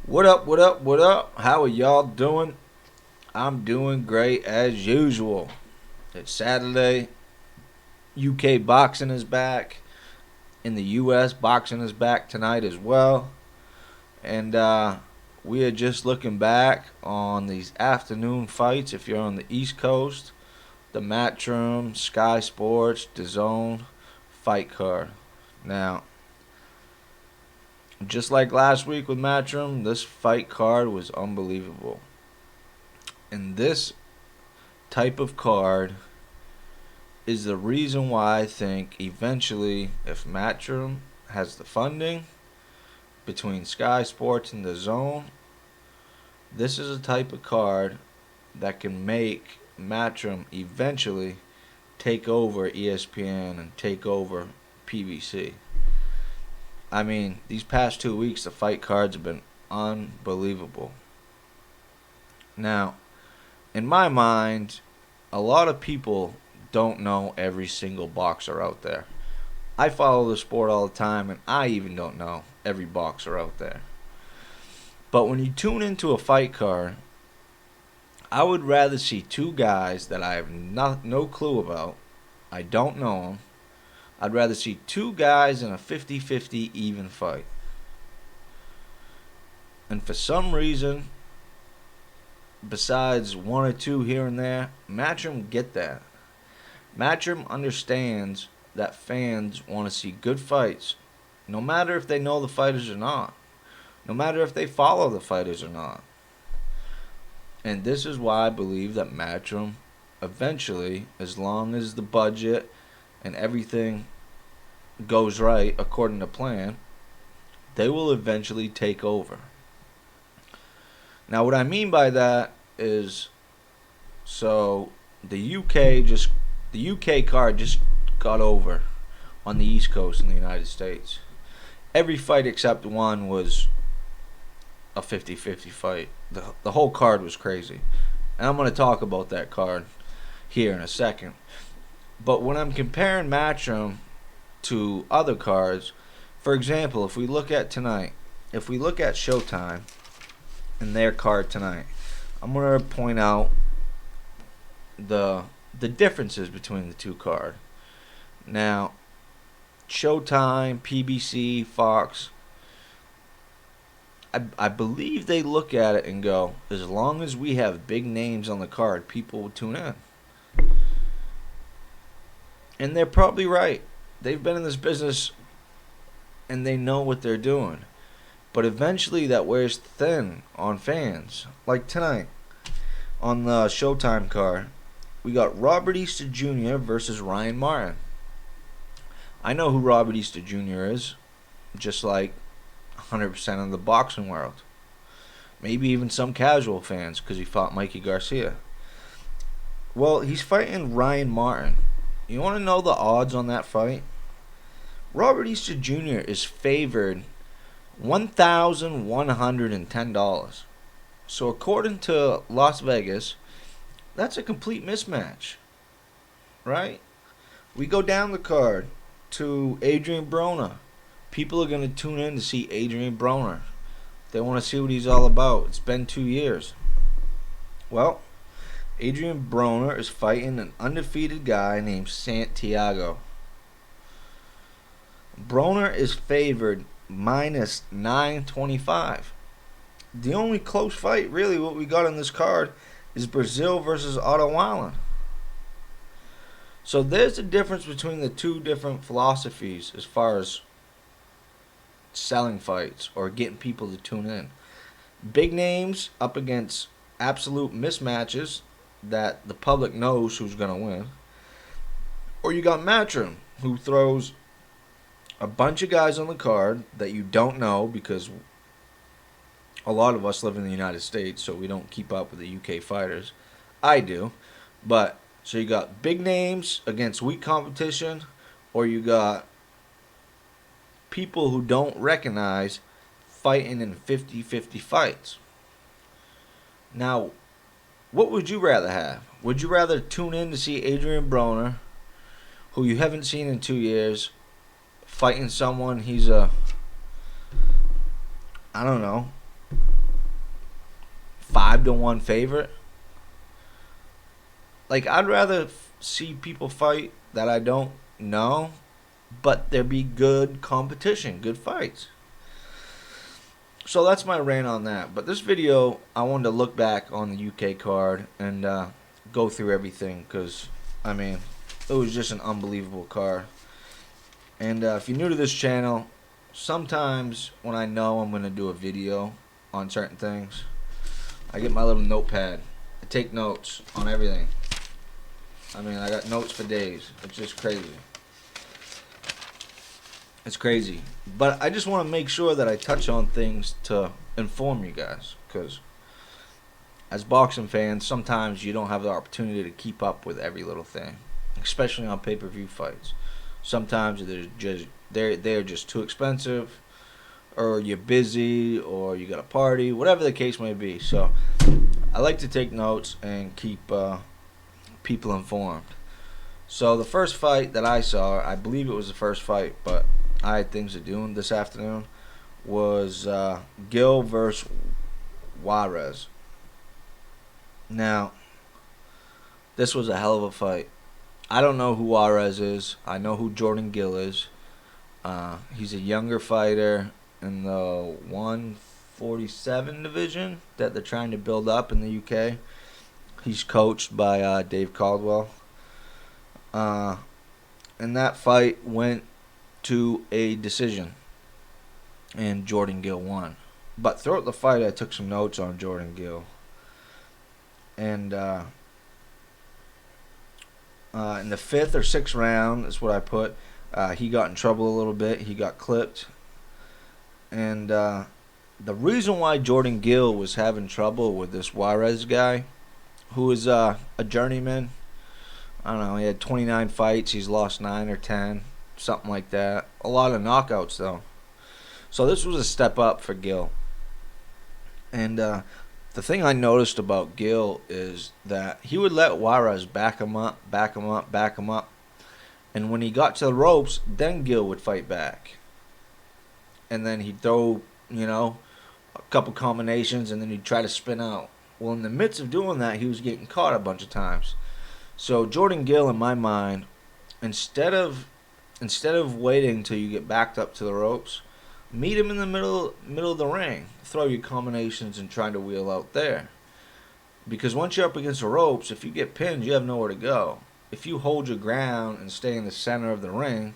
What up, what up, what up? How are y'all doing? I'm doing great as usual. It's Saturday. UK boxing is back. In the US, boxing is back tonight as well. And we are just looking back on these afternoon fights if you're on the East Coast. The Matchroom, Sky Sports, DAZN fight card. Now, just like last week with Matchroom, this fight card was unbelievable. And this type of card is the reason why I think eventually, if Matchroom has the funding between Sky Sports and DAZN, this is a type of card that can make Matchroom eventually take over ESPN and take over PBC. I mean, these past 2 weeks, the fight cards have been unbelievable. Now, in my mind, a lot of people don't know every single boxer out there. I follow the sport all the time, and I even don't know every boxer out there. But when you tune into a fight card, I would rather see two guys that I have no clue about. I don't know them. I'd rather see two guys in a 50-50 even fight. And for some reason, besides one or two here and there, Matchroom get that. Matchroom understands that fans want to see good fights, no matter if they know the fighters or not, no matter if they follow the fighters or not. And this is why I believe that Matchroom eventually, as long as the budget and everything goes right according to plan, they will eventually take over. Now, what I mean by that is, so the UK card just got over on the East Coast in the United States. Every fight except one was a 50-50 fight. The whole card was crazy. And I'm going to talk about that card here in a second. But when I'm comparing Matchroom to other cards, for example, if we look at tonight, if we look at Showtime and their card tonight, I'm going to point out the differences between the two cards. Now, Showtime, PBC, Fox, I believe they look at it and go, as long as we have big names on the card, people will tune in. And they're probably right. They've been in this business and they know what they're doing. But eventually that wears thin on fans. Like tonight, on the Showtime card, we got Robert Easter Jr. versus Ryan Martin. I know who Robert Easter Jr. is, just like 100% of the boxing world. Maybe even some casual fans, because he fought Mikey Garcia. Well, he's fighting Ryan Martin. You want to know the odds on that fight? Robert Easter Jr. is favored $1,110. So according to Las Vegas, that's a complete mismatch, right? We go down the card to Adrian Broner. People are going to tune in to see Adrian Broner. They want to see what he's all about. It's been 2 years. Well, Adrian Broner is fighting an undefeated guy named Santiago. Broner is favored minus 925. The only close fight, really, what we got on this card is Brazil versus Otto Wallen. So there's a difference between the two different philosophies as far as selling fights or getting people to tune in. Big names up against absolute mismatches that the public knows who's going to win. Or you got Matchroom, who throws a bunch of guys on the card that you don't know, because a lot of us live in the United States, so we don't keep up with the UK fighters. I do. But, so you got big names against weak competition, or you got people who don't recognize fighting in 50-50 fights. Now, what would you rather have? Would you rather tune in to see Adrian Broner, who you haven't seen in 2 years, fighting someone I don't know, I've been one favorite. Like, I'd rather see people fight that I don't know, but there be good competition, good fights. So that's my rant on that. But this video, I wanted to look back on the UK card and go through everything because, I mean, it was just an unbelievable card. And if you're new to this channel, sometimes when I know I'm going to do a video on certain things, I get my little notepad. I take notes on everything. I mean, I got notes for days. It's just crazy. It's crazy. But I just want to make sure that I touch on things to inform you guys. Because as boxing fans, sometimes you don't have the opportunity to keep up with every little thing. Especially on pay-per-view fights. Sometimes they're just too expensive. Or you're busy. Or you got a party. Whatever the case may be. So I like to take notes and keep people informed. So the first fight that I saw, I believe it was the first fight, but I had things to do this afternoon, was Gil versus Juarez. Now, this was a hell of a fight. I don't know who Juarez is. I know who Jordan Gill is. He's a younger fighter in the 147 division that they're trying to build up in the UK. He's coached by Dave Caldwell. And that fight went to a decision. And Jordan Gill won. But throughout the fight, I took some notes on Jordan Gill. And in the 5th or 6th round, is what I put, he got in trouble a little bit. He got clipped. And the reason why Jordan Gill was having trouble with this Juarez guy, who is a journeyman. I don't know, he had 29 fights. He's lost 9 or 10, something like that. A lot of knockouts, though. So this was a step up for Gill. And the thing I noticed about Gill is that he would let Juarez back him up. And when he got to the ropes, then Gill would fight back. And then he'd throw, a couple combinations, and then he'd try to spin out. Well, in the midst of doing that, he was getting caught a bunch of times. So Jordan Gill, in my mind, instead of waiting until you get backed up to the ropes, meet him in the middle of the ring. Throw your combinations and try to wheel out there. Because once you're up against the ropes, if you get pinned, you have nowhere to go. If you hold your ground and stay in the center of the ring,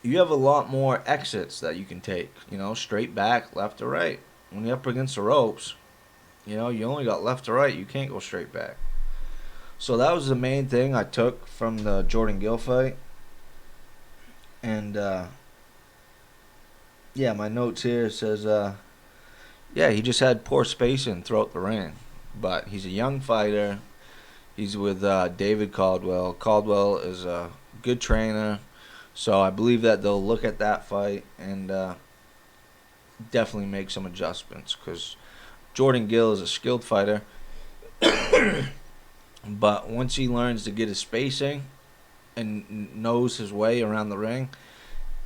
you have a lot more exits that you can take. Straight back, left or right. When you're up against the ropes, you only got left or right. You can't go straight back. So that was the main thing I took from the Jordan Gill fight. And, yeah, my notes here says, he just had poor spacing throughout the ring. But he's a young fighter. He's with David Caldwell. Caldwell is a good trainer. So I believe that they'll look at that fight and definitely make some adjustments. Because Jordan Gill is a skilled fighter. But once he learns to get his spacing and knows his way around the ring,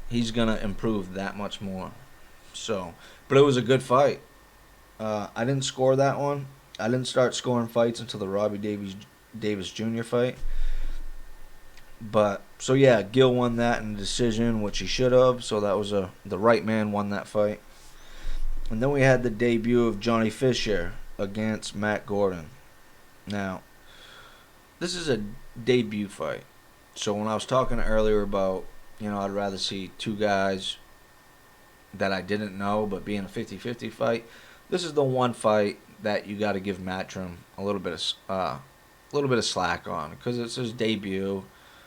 he's going to improve that much more. So, but it was a good fight. I didn't score that one. I didn't start scoring fights until the Robbie Davis Jr. fight. But, so yeah, Gill won that in a decision, which he should have. So that was the right man won that fight. And then we had the debut of Johnny Fisher against Matt Gordon. Now, this is a debut fight. So when I was talking earlier about, I'd rather see two guys that I didn't know, but being a 50-50 fight, this is the one fight that you got to give matchroom a little bit of slack on, because it's his debut.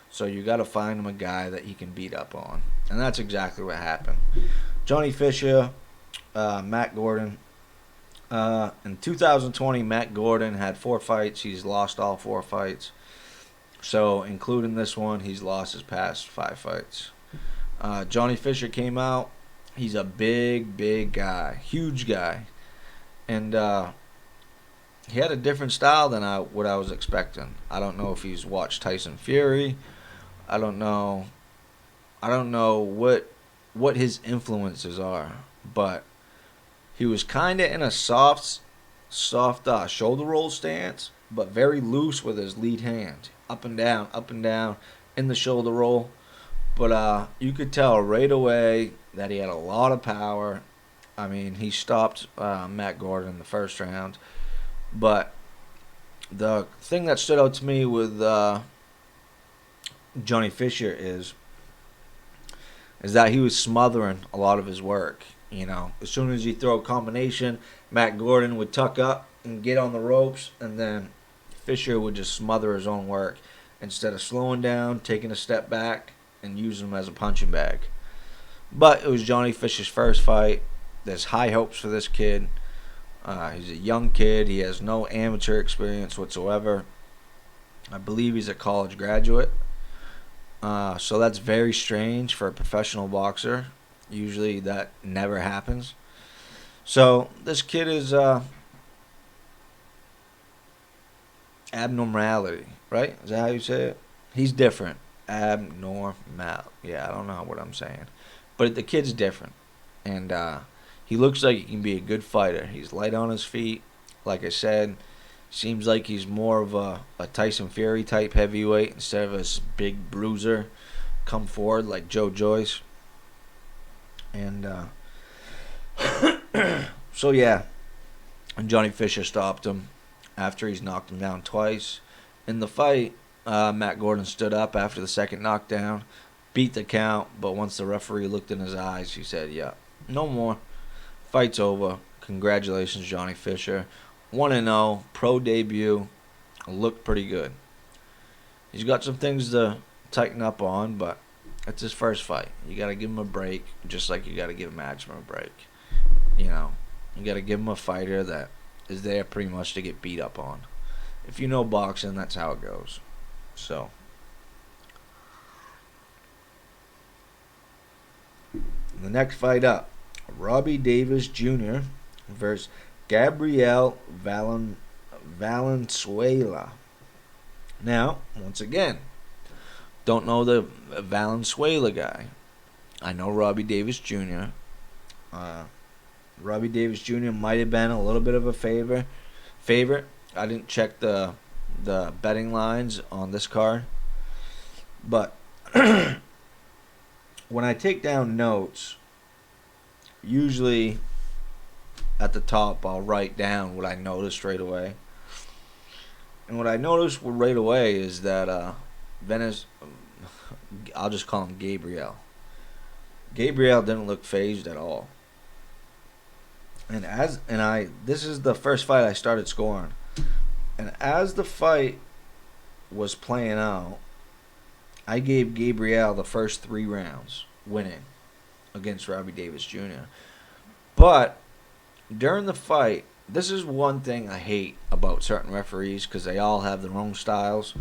So you got to find him a guy that he can beat up on, and that's exactly what happened. Johnny Fisher, Matt Gordon. In 2020, Matt Gordon had 4 fights. He's lost all 4 fights. So, including this one, he's lost his past 5 fights. Johnny Fisher came out. He's a big guy. Huge guy. And he had a different style than what I was expecting. I don't know if he's watched Tyson Fury. I don't know what his influences are. But he was kind of in a soft soft shoulder roll stance, but very loose with his lead hand, up and down in the shoulder roll. But you could tell right away that he had a lot of power. I mean, he stopped Matt Gordon in the first round. But the thing that stood out to me with Johnny Fisher is that he was smothering a lot of his work. You know, as soon as he throw a combination, Matt Gordon would tuck up and get on the ropes, and then Fisher would just smother his own work instead of slowing down, taking a step back, and using him as a punching bag. But it was Johnny Fisher's first fight. There's high hopes for this kid. He's a young kid. He has no amateur experience whatsoever. I believe he's a college graduate. So that's very strange for a professional boxer. Usually that never happens. So this kid is abnormality, right? Is that how you say it? He's different. Abnormal. Yeah, I don't know what I'm saying. But the kid's different. And he looks like he can be a good fighter. He's light on his feet. Like I said, seems like he's more of a Tyson Fury type heavyweight instead of a big bruiser come forward like Joe Joyce. And so yeah, and Johnny Fisher stopped him after he's knocked him down twice. In the fight, Matt Gordon stood up after the second knockdown, beat the count, but once the referee looked in his eyes, he said, yeah, no more. Fight's over. Congratulations, Johnny Fisher. 1-0, pro debut. Looked pretty good. He's got some things to tighten up on, but it's his first fight. You got to give him a break, just like you got to give matchroom a break. You know, you got to give him a fighter that is there pretty much to get beat up on. If you know boxing, that's how it goes. So, the next fight up, Robbie Davis Jr. versus Gabrielle Valenzuela. Now, once again, don't know the Valenzuela guy. I know Robbie Davis Jr. Robbie Davis Jr. might have been a little bit of a favorite. I didn't check the betting lines on this card. But when I take down notes, usually at the top I'll write down what I noticed right away. And what I noticed right away is that I'll just call him Gabrielle. Gabrielle didn't look phased at all. And this is the first fight I started scoring. And as the fight was playing out, I gave Gabrielle the first 3 rounds winning against Robbie Davis Jr. But during the fight, this is one thing I hate about certain referees because they all have their own styles.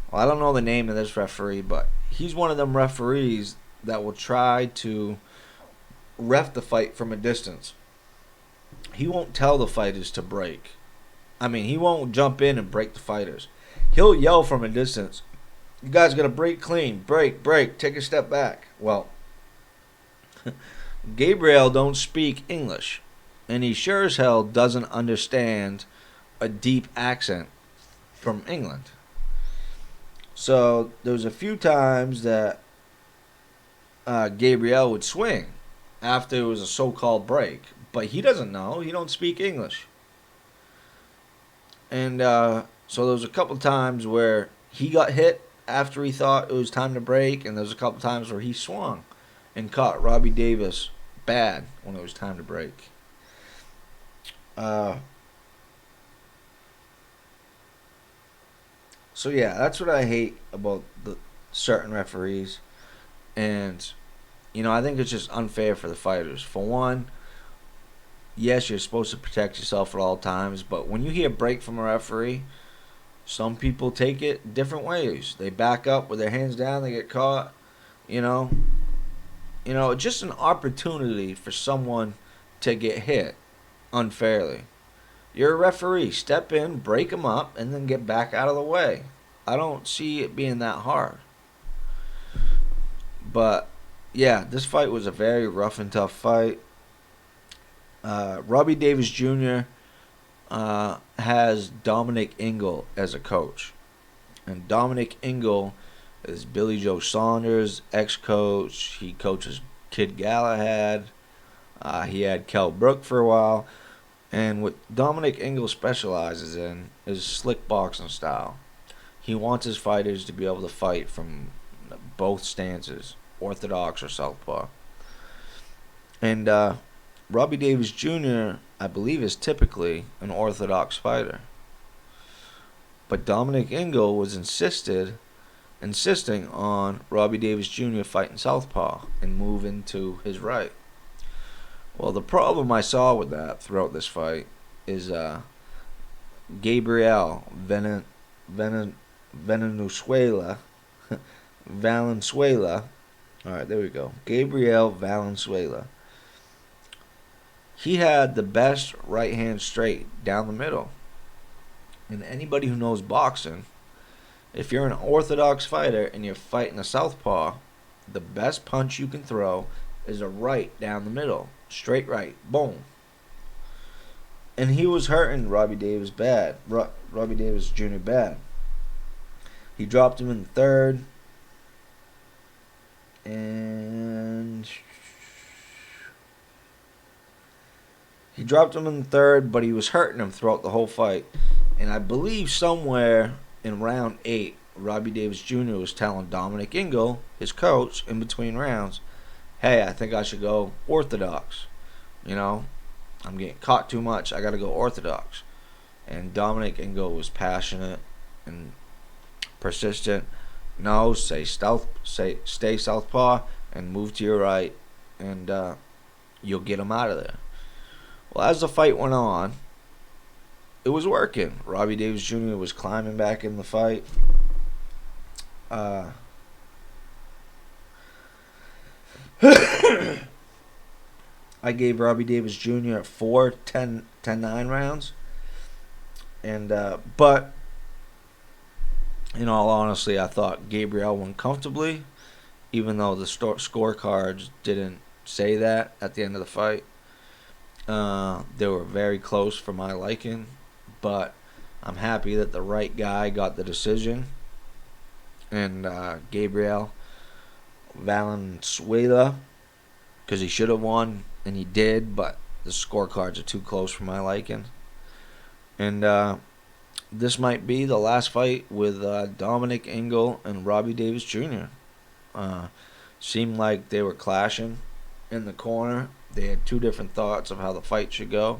Well, I don't know the name of this referee, but he's one of them referees that will try to ref the fight from a distance. He won't tell the fighters to break. I mean, he won't jump in and break the fighters. He'll yell from a distance, you guys got to break clean, break, take a step back. Well, Gabriel don't speak English, and he sure as hell doesn't understand a deep accent from England. So there was a few times that Gabriel would swing after it was a so-called break, but he doesn't know. He don't speak English. And so there was a couple times where he got hit after he thought it was time to break, and there was a couple times where he swung and caught Robbie Davis bad when it was time to break. So yeah, that's what I hate about the certain referees. And, you know, I think it's just unfair for the fighters. For one, yes, you're supposed to protect yourself at all times, but when you hear break from a referee, some people take it different ways. They back up with their hands down, they get caught, you know. You know, just an opportunity for someone to get hit unfairly. You're a referee. Step in, break them up, and then get back out of the way. I don't see it being that hard. But, yeah, this fight was a very rough and tough fight. Robbie Davis Jr., has Dominic Ingle as a coach. And Dominic Ingle is Billy Joe Saunders' ex-coach. He coaches Kid Galahad. He had Kell Brook for a while. And what Dominic Ingle specializes in is slick boxing style. He wants his fighters to be able to fight from both stances, orthodox or southpaw. And Robbie Davis Jr., I believe, is typically an orthodox fighter. But Dominic Ingle was insisting on Robbie Davis Jr. fighting southpaw and move into his right. Well, the problem I saw with that throughout this fight is Gabrielle Valenzuela. Valenzuela. All right, there we go. Gabrielle Valenzuela. He had the best right hand straight down the middle. And anybody who knows boxing, if you're an orthodox fighter and you're fighting a southpaw, the best punch you can throw is a right down the middle. Straight right. Boom. And he was hurting Robbie Davis bad. Robbie Davis Jr. bad. He dropped him in the third. And he dropped him in the third, but he was hurting him throughout the whole fight. And I believe somewhere in round 8, Robbie Davis Jr. was telling Dominic Ingle, his coach, in between rounds, hey, I think I should go orthodox. You know, I'm getting caught too much. I got to go orthodox. And Dominic Ingle was passionate and persistent. No, stay southpaw and move to your right, and you'll get him out of there. Well, as the fight went on, it was working. Robbie Davis Jr. was climbing back in the fight. I gave Robbie Davis Jr. 4 10-9 rounds. And but in all honesty, I thought Gabrielle won comfortably, even though the scorecards didn't say that at the end of the fight. They were very close for my liking, but I'm happy that the right guy got the decision. And Gabrielle Valenzuela, because he should have won, and he did, but the scorecards are too close for my liking. And this might be the last fight with Dominic Ingle and Robbie Davis Jr. Seemed like they were clashing in the corner. They had two different thoughts of how the fight should go.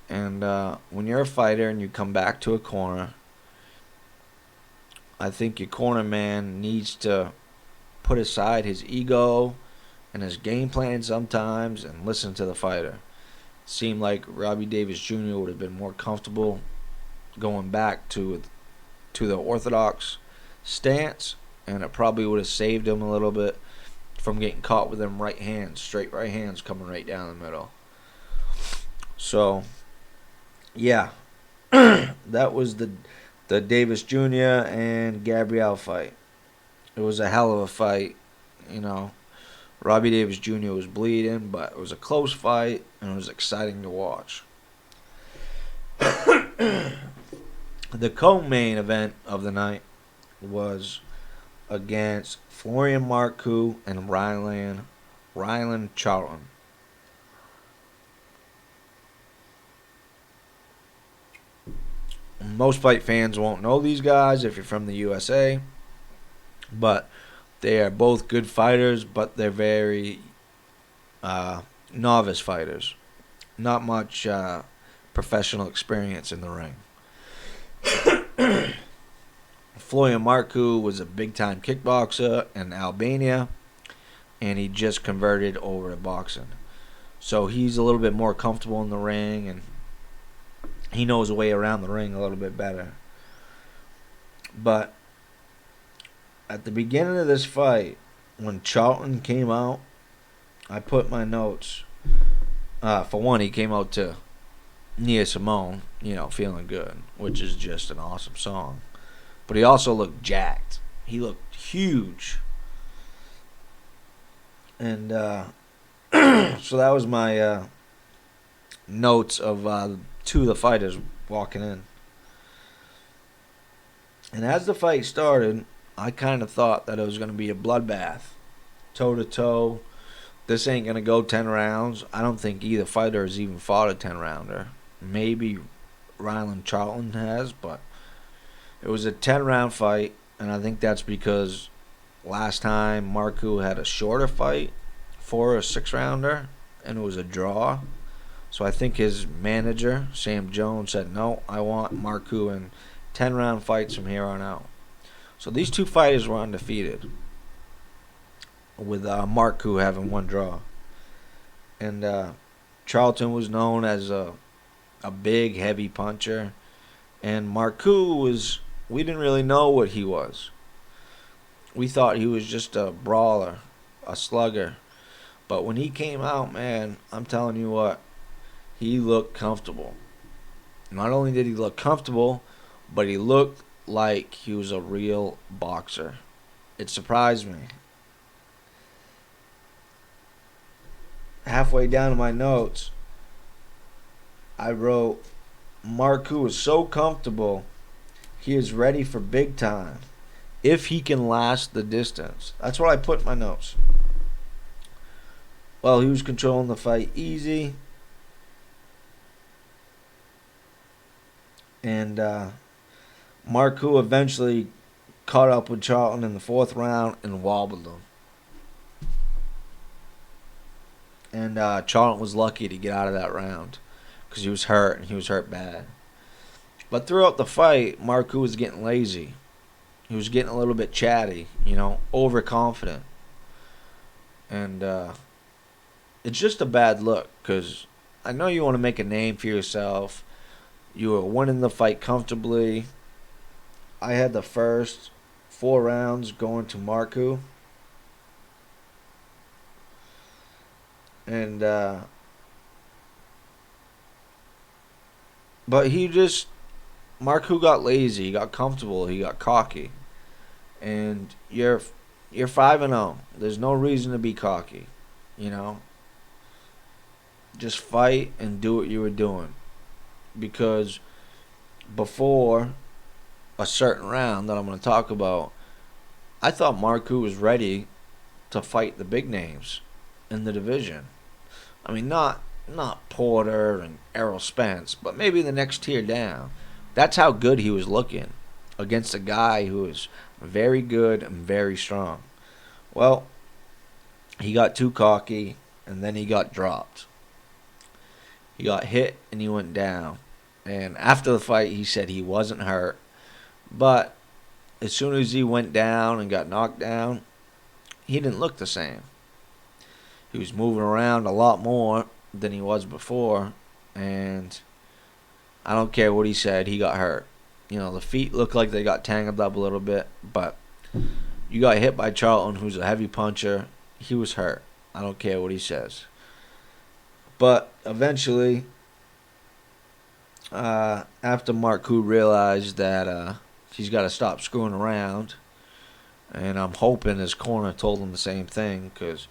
And when you're a fighter and you come back to a corner, I think your corner man needs to put aside his ego and his game plan sometimes and listen to the fighter. It seemed like Robbie Davis Jr. would have been more comfortable going back to the orthodox stance, and it probably would have saved him a little bit from getting caught with them right hands, straight right hands coming right down the middle. So, yeah, that was the Davis Jr. and Gabrielle fight. It was a hell of a fight, you know. Robbie Davis Jr. was bleeding, but it was a close fight, and it was exciting to watch. The co-main event of the night was against Florian Marcoux and Rylan Charlton. Most fight fans won't know these guys if you're from the USA, but they are both good fighters, but they're very novice fighters. Not much professional experience in the ring. Florian Marcoux was a big-time kickboxer in Albania, and he just converted over to boxing. So he's a little bit more comfortable in the ring, and he knows a way around the ring a little bit better. But at the beginning of this fight, when Charlton came out, I put my notes. For one, he came out to Nia Simone, feeling good, which is just an awesome song. But he also looked jacked. He looked huge. And so that was my notes of to the fighters walking in. And as the fight started, I kind of thought that it was going to be a bloodbath, toe to toe. This ain't going to go 10 rounds. I don't think either fighter has even fought a 10 rounder. Maybe Ryland Charlton has, but it was a 10-round fight, and I think that's because last time Marku had a shorter fight for a 6-rounder, and it was a draw. So I think his manager, Sam Jones, said, no, I want Marku in 10-round fights from here on out. So these two fighters were undefeated, with Marku having one draw. And Charlton was known as a big, heavy puncher. And Marku we didn't really know what he was. We thought he was just a brawler, a slugger. But when he came out, man, I'm telling you what, he looked comfortable. Not only did he look comfortable, but he looked like he was a real boxer. It surprised me. Halfway down in my notes, I wrote, Marku is so comfortable, he is ready for big time, if he can last the distance. That's what I put in my notes. Well, he was controlling the fight easy. And Marku eventually caught up with Charlton in the 4th round and wobbled him. And Charlton was lucky to get out of that round because he was hurt, and he was hurt bad. But throughout the fight, Marku was getting lazy. He was getting a little bit chatty, overconfident. And it's just a bad look because I know you want to make a name for yourself. You were winning the fight comfortably. I had the first 4 rounds going to Marku. And but Marku got lazy, he got comfortable, he got cocky. And you're 5-0. There's no reason to be cocky, Just fight and do what you were doing. Because before a certain round that I'm going to talk about, I thought Marku was ready to fight the big names in the division. I mean, not Porter and Errol Spence, but maybe the next tier down. That's how good he was looking against a guy who is very good and very strong. Well, he got too cocky, and then he got dropped. He got hit, and he went down. And after the fight, he said he wasn't hurt. But as soon as he went down and got knocked down, he didn't look the same. He was moving around a lot more than he was before. And I don't care what he said, he got hurt. The feet looked like they got tangled up a little bit. But you got hit by Charlton, who's a heavy puncher. He was hurt. I don't care what he says. But eventually, after Marku realized that he's got to stop screwing around, and I'm hoping his corner told him the same thing, because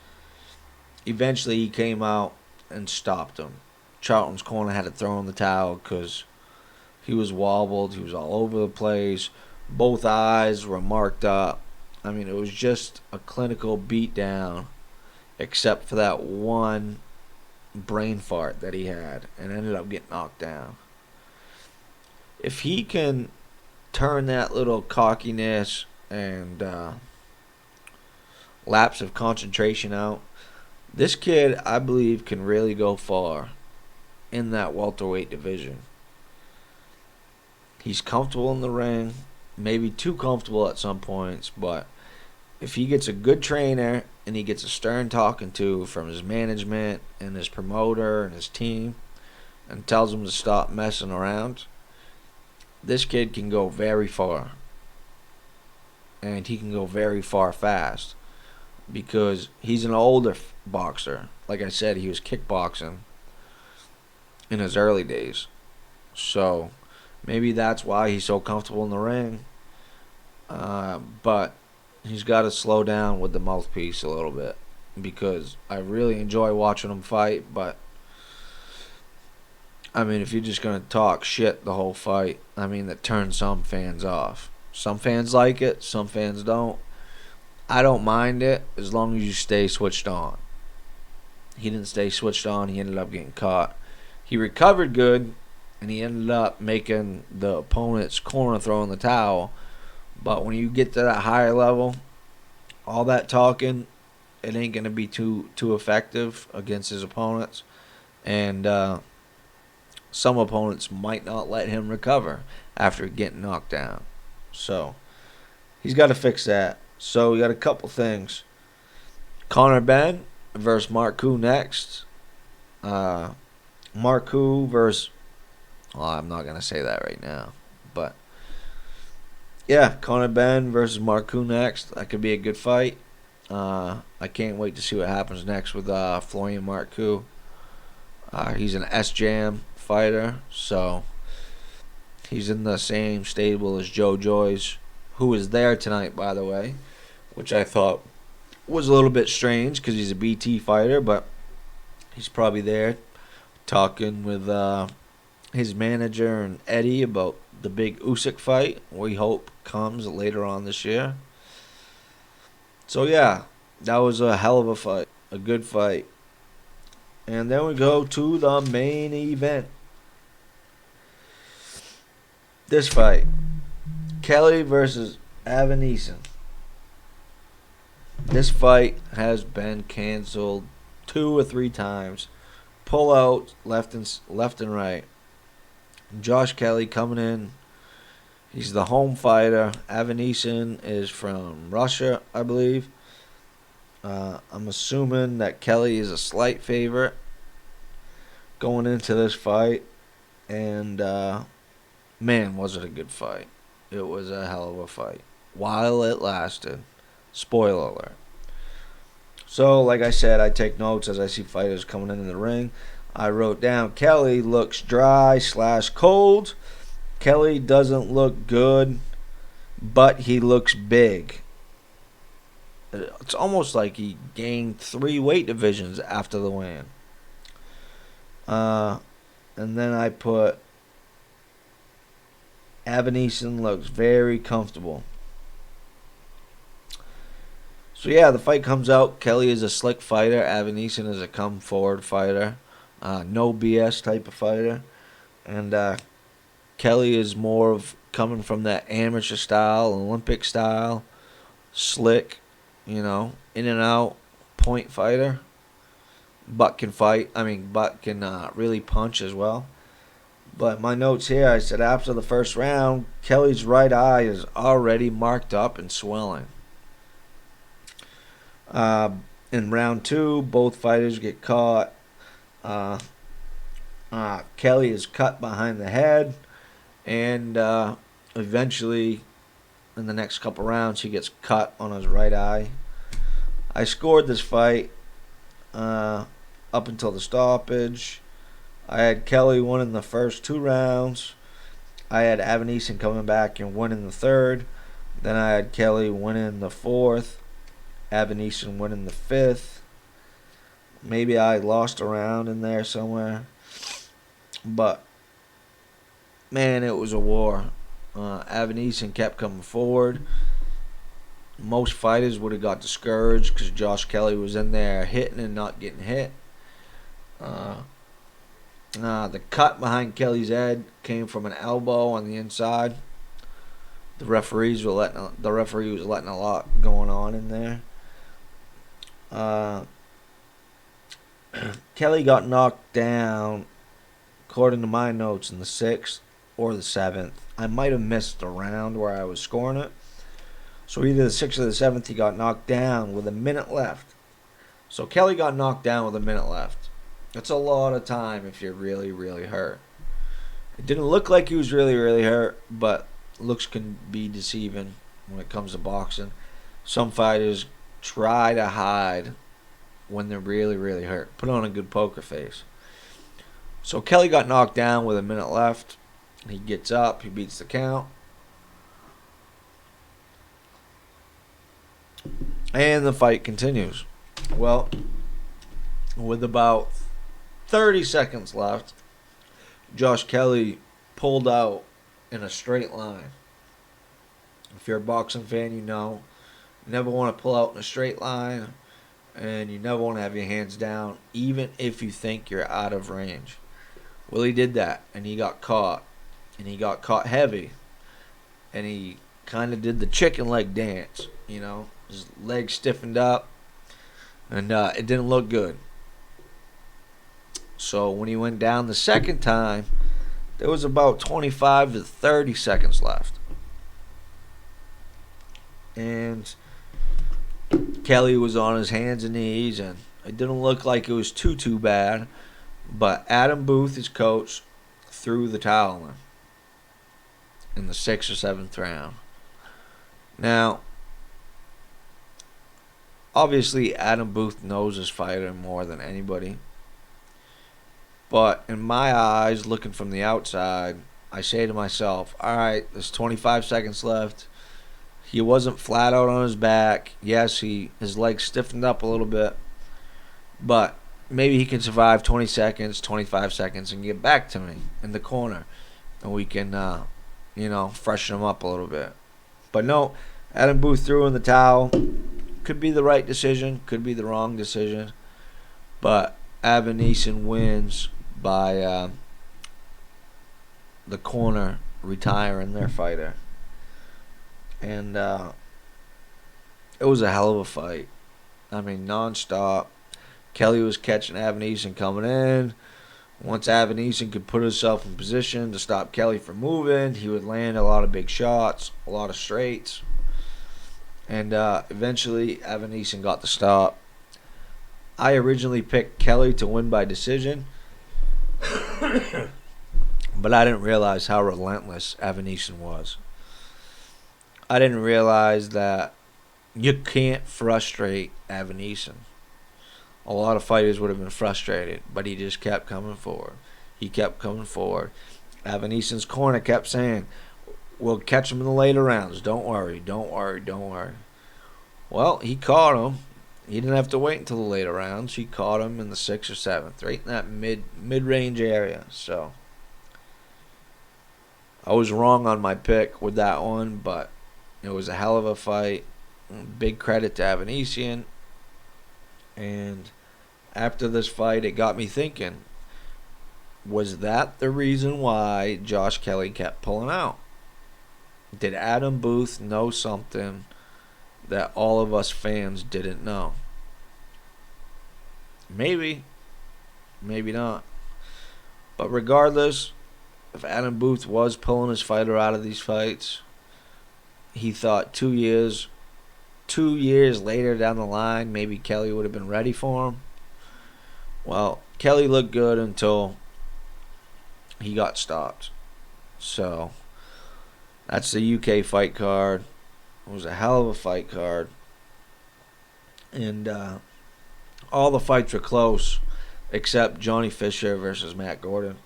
eventually he came out and stopped him. Charlton's corner had to throw in the towel because he was wobbled. He was all over the place. Both eyes were marked up. I mean, it was just a clinical beatdown, except for that one brain fart that he had and ended up getting knocked down. If he can turn that little cockiness and lapse of concentration out, this kid, I believe, can really go far in that welterweight division. He's comfortable in the ring, maybe too comfortable at some points, but if he gets a good trainer and he gets a stern talking to from his management and his promoter and his team and tells him to stop messing around, this kid can go very far. And he can go very far fast because he's an older boxer. Like I said, he was kickboxing in his early days. So maybe that's why he's so comfortable in the ring. But he's got to slow down with the mouthpiece a little bit because I really enjoy watching him fight, but I mean, if you're just going to talk shit the whole fight, I mean, that turns some fans off. Some fans like it, some fans don't. I don't mind it as long as you stay switched on. He didn't stay switched on. He ended up getting caught. He recovered good, and he ended up making the opponent's corner throw in the towel. But when you get to that higher level, all that talking, it ain't going to be too effective against his opponents. And some opponents might not let him recover after getting knocked down. So he's got to fix that. So we got a couple things. Conor Benn versus Marku next. Marku versus... Well, I'm not going to say that right now. But yeah, Conor Benn versus Marku next. That could be a good fight. I can't wait to see what happens next with Florian Marku. He's an S-Jam fighter, so he's in the same stable as Joe Joyce, who was there tonight, by the way, which I thought was a little bit strange because he's a BT fighter, but he's probably there talking with his manager and Eddie about the big Usyk fight we hope comes later on this year. So yeah, that was a hell of a fight, a good fight. And then we go to the main event. This fight, Kelly versus Avenison. This fight has been canceled 2 or 3 times. Pull out left and right. Josh Kelly coming in. He's the home fighter. Avenison is from Russia, I believe. I'm assuming that Kelly is a slight favorite going into this fight. And, man, was it a good fight. It was a hell of a fight. While it lasted. Spoiler alert. So, like I said, I take notes as I see fighters coming in the ring. I wrote down, Kelly looks dry/cold. Kelly doesn't look good, but he looks big. It's almost like he gained 3 weight divisions after the weigh-in. And then I put, Avenison looks very comfortable. So yeah, the fight comes out. Kelly is a slick fighter. Avenison is a come-forward fighter. No BS type of fighter. And Kelly is more of coming from that amateur style, Olympic style, slick, in and out, point fighter. Butt can fight. Butt can really punch as well. But my notes here, I said after the first round, Kelly's right eye is already marked up and swelling. In round 2, both fighters get caught. Kelly is cut behind the head. And eventually, in the next couple rounds, he gets cut on his right eye. I scored this fight up until the stoppage. I had Kelly winning the first 2 rounds. I had Avenison coming back and winning the 3rd. Then I had Kelly winning the 4th. Avenison winning the 5th. Maybe I lost a round in there somewhere. But, man, it was a war. Avenison kept coming forward. Most fighters would have got discouraged because Josh Kelly was in there hitting and not getting hit. The cut behind Kelly's head came from an elbow on the inside. The referee was letting a lot going on in there. Kelly got knocked down, according to my notes, in the 6th or the 7th. I might have missed a round where I was scoring it. So either the 6th or the 7th, he got knocked down with a minute left. So Kelly got knocked down with a minute left. That's a lot of time if you're really, really hurt. It didn't look like he was really, really hurt, but looks can be deceiving when it comes to boxing. Some fighters try to hide when they're really, really hurt. Put on a good poker face. So Kelly got knocked down with a minute left. He gets up. He beats the count. And the fight continues. Well, with about 30 seconds left, Josh Kelly pulled out in a straight line. If you're a boxing fan, you know you never want to pull out in a straight line, and you never want to have your hands down, even if you think you're out of range. Well, he did that, and he got caught, and he got caught heavy, and he kind of did the chicken leg dance. His legs stiffened up, and it didn't look good. So when he went down the second time, there was about 25 to 30 seconds left. And Kelly was on his hands and knees, and it didn't look like it was too bad. But Adam Boothe, his coach, threw the towel in the 6th or 7th round. Now, obviously, Adam Boothe knows his fighter more than anybody. But in my eyes, looking from the outside, I say to myself, all right, there's 25 seconds left. He wasn't flat out on his back. Yes, his legs stiffened up a little bit. But maybe he can survive 20 seconds, 25 seconds, and get back to me in the corner. And we can, freshen him up a little bit. But no, Adam Boothe threw in the towel. Could be the right decision. Could be the wrong decision. But Avenison wins by the corner retiring their fighter. And it was a hell of a fight. I mean, nonstop. Kelly was catching Avenison coming in. Once Avenison could put himself in position to stop Kelly from moving, he would land a lot of big shots, a lot of straights. And eventually, Avenison got the stop. I originally picked Kelly to win by decision. But I didn't realize how relentless Avenison was. I didn't realize that you can't frustrate Avenison. A lot of fighters would have been frustrated, but he just kept coming forward. He kept coming forward. Avenison's corner kept saying, we'll catch him in the later rounds. Don't worry, don't worry, don't worry. Well, he caught him. He didn't have to wait until the later rounds. He caught him in the 6th or 7th, right in that mid-range area. So I was wrong on my pick with that one, but it was a hell of a fight. Big credit to Avenison. And after this fight, it got me thinking, was that the reason why Josh Kelly kept pulling out? Did Adam Boothe know something that all of us fans didn't know? Maybe. Maybe not. But regardless, if Adam Boothe was pulling his fighter out of these fights, he thought 2 years later down the line, maybe Kelly would have been ready for him. Well, Kelly looked good until he got stopped. So that's the UK fight card. It was a hell of a fight card. And all the fights were close except Johnny Fisher versus Matt Gordon.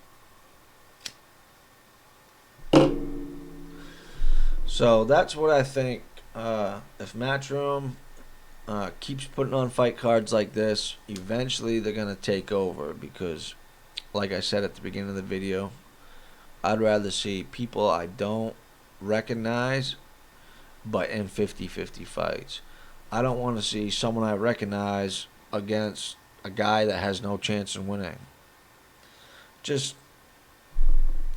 So that's what I think. If Matchroom keeps putting on fight cards like this, eventually they're going to take over because, like I said at the beginning of the video, I'd rather see people I don't recognize but in 50-50 fights. I don't want to see someone I recognize against a guy that has no chance in winning. Just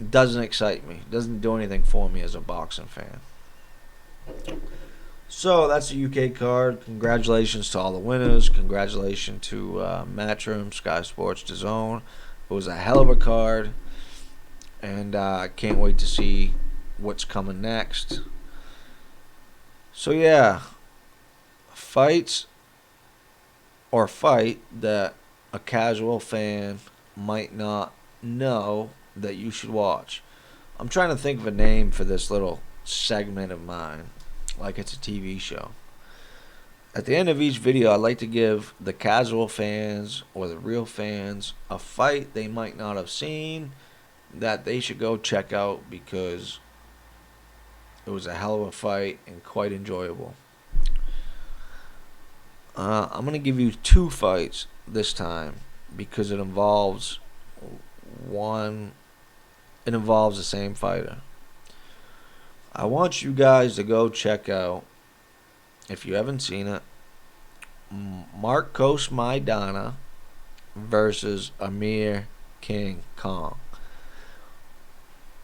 doesn't excite me. Doesn't do anything for me as a boxing fan. So that's the UK card. Congratulations to all the winners. Congratulations to Matchroom, Sky Sports, DAZN. It was a hell of a card, and I can't wait to see what's coming next. So yeah, fight that a casual fan might not know that you should watch. I'm trying to think of a name for this little segment of mine, like it's a TV show. At the end of each video, I'd like to give the casual fans or the real fans a fight they might not have seen that they should go check out because it was a hell of a fight and quite enjoyable. I'm going to give you 2 fights this time because it involves one it involves the same fighter. I want you guys to go check out, if you haven't seen it, Marcos Maidana versus Amir King Kong.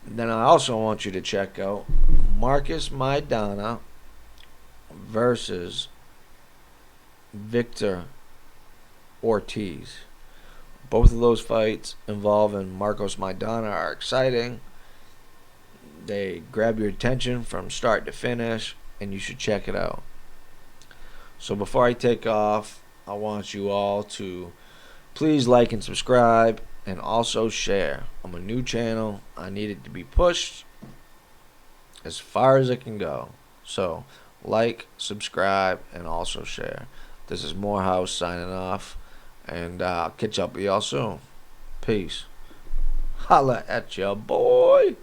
Then I also want you to check out Marcus Maidana versus Victor Ortiz. Both of those fights involving Marcos Maidana are exciting. They grab your attention from start to finish, and you should check it out. So before I take off, I want you all to please like and subscribe, and also share. I'm a new channel. I need it to be pushed as far as it can go. So like, subscribe, and also share. This is Morehouse signing off, and I'll catch up with y'all soon. Peace. Holla at ya, boy.